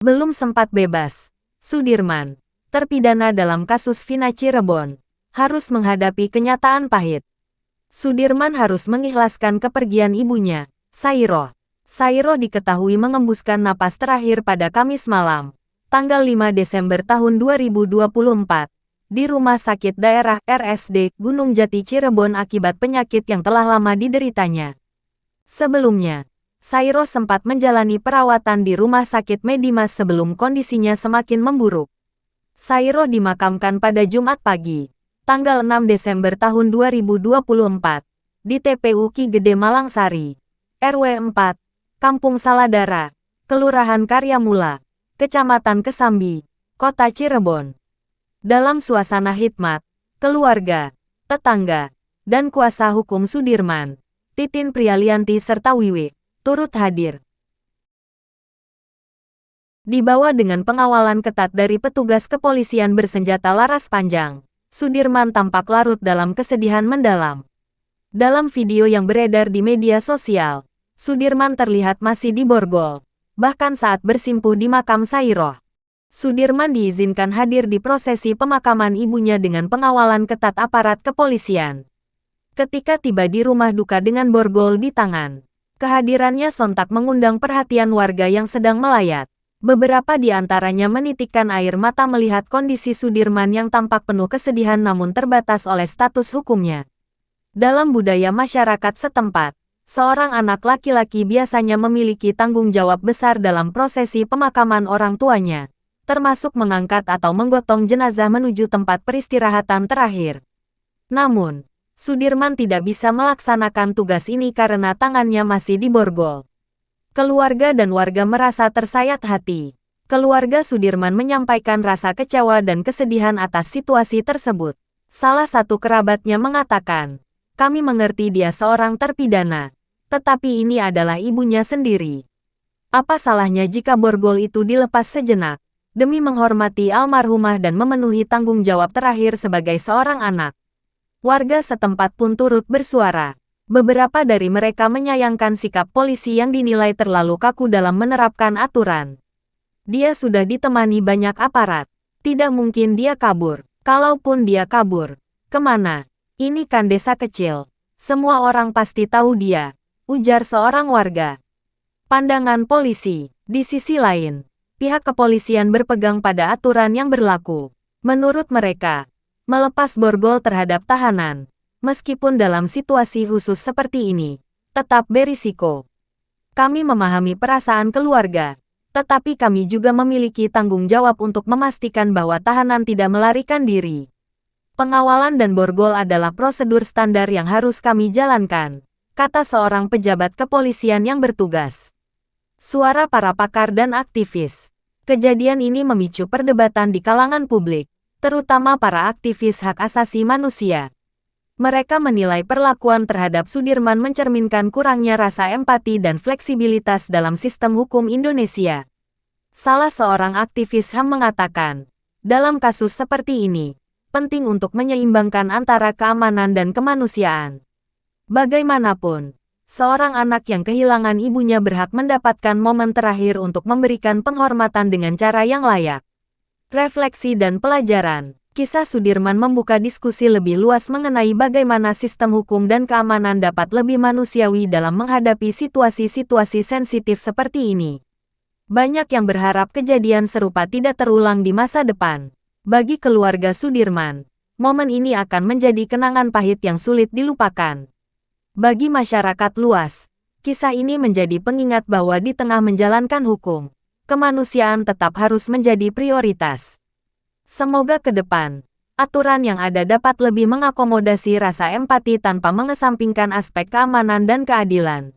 Belum sempat bebas, Sudirman, terpidana dalam kasus Vina Cirebon, harus menghadapi kenyataan pahit. Sudirman harus mengikhlaskan kepergian ibunya, Sairoh. Sairoh diketahui mengembuskan napas terakhir pada Kamis malam, tanggal 5 Desember tahun 2024, di Rumah Sakit Daerah RSD Gunung Jati Cirebon akibat penyakit yang telah lama dideritanya. Sebelumnya, Sairoh sempat menjalani perawatan di Rumah Sakit Medimas sebelum kondisinya semakin memburuk. Sairoh dimakamkan pada Jumat pagi, tanggal 6 Desember tahun 2024, di TPU Ki Gede Malangsari, RW 4, Kampung Saladara, Kelurahan Karyamula, Kecamatan Kesambi, Kota Cirebon. Dalam suasana hikmat, keluarga, tetangga, dan kuasa hukum Sudirman, Titin Prialianti serta Wiwi, turut hadir. Dibawa dengan pengawalan ketat dari petugas kepolisian bersenjata laras panjang, Sudirman tampak larut dalam kesedihan mendalam. Dalam video yang beredar di media sosial, Sudirman terlihat masih di borgol, bahkan saat bersimpuh di makam Sairoh. Sudirman diizinkan hadir di prosesi pemakaman ibunya dengan pengawalan ketat aparat kepolisian. Ketika tiba di rumah duka dengan borgol di tangan, kehadirannya sontak mengundang perhatian warga yang sedang melayat. Beberapa di antaranya menitikkan air mata melihat kondisi Sudirman yang tampak penuh kesedihan namun terbatas oleh status hukumnya. Dalam budaya masyarakat setempat, seorang anak laki-laki biasanya memiliki tanggung jawab besar dalam prosesi pemakaman orang tuanya, termasuk mengangkat atau menggotong jenazah menuju tempat peristirahatan terakhir. Namun, Sudirman tidak bisa melaksanakan tugas ini karena tangannya masih di borgol. Keluarga dan warga merasa tersayat hati. Keluarga Sudirman menyampaikan rasa kecewa dan kesedihan atas situasi tersebut. Salah satu kerabatnya mengatakan, "Kami mengerti dia seorang terpidana, tetapi ini adalah ibunya sendiri. Apa salahnya jika borgol itu dilepas sejenak, demi menghormati almarhumah dan memenuhi tanggung jawab terakhir sebagai seorang anak?" Warga setempat pun turut bersuara. Beberapa dari mereka menyayangkan sikap polisi yang dinilai terlalu kaku dalam menerapkan aturan. Dia sudah ditemani banyak aparat. Tidak mungkin dia kabur. Kalaupun dia kabur, kemana? Ini kan desa kecil. Semua orang pasti tahu dia, ujar seorang warga. Pandangan polisi. Di sisi lain, pihak kepolisian berpegang pada aturan yang berlaku. Menurut mereka, melepas borgol terhadap tahanan, meskipun dalam situasi khusus seperti ini, tetap berisiko. Kami memahami perasaan keluarga, tetapi kami juga memiliki tanggung jawab untuk memastikan bahwa tahanan tidak melarikan diri. Pengawalan dan borgol adalah prosedur standar yang harus kami jalankan, kata seorang pejabat kepolisian yang bertugas. Suara para pakar dan aktivis. Kejadian ini memicu perdebatan di kalangan publik, terutama para aktivis hak asasi manusia. Mereka menilai perlakuan terhadap Sudirman mencerminkan kurangnya rasa empati dan fleksibilitas dalam sistem hukum Indonesia. Salah seorang aktivis HAM mengatakan, dalam kasus seperti ini, penting untuk menyeimbangkan antara keamanan dan kemanusiaan. Bagaimanapun, seorang anak yang kehilangan ibunya berhak mendapatkan momen terakhir untuk memberikan penghormatan dengan cara yang layak. Refleksi dan pelajaran. Kisah Sudirman membuka diskusi lebih luas mengenai bagaimana sistem hukum dan keamanan dapat lebih manusiawi dalam menghadapi situasi-situasi sensitif seperti ini. Banyak yang berharap kejadian serupa tidak terulang di masa depan. Bagi keluarga Sudirman, momen ini akan menjadi kenangan pahit yang sulit dilupakan. Bagi masyarakat luas, kisah ini menjadi pengingat bahwa di tengah menjalankan hukum, kemanusiaan tetap harus menjadi prioritas. Semoga ke depan, aturan yang ada dapat lebih mengakomodasi rasa empati tanpa mengesampingkan aspek keamanan dan keadilan.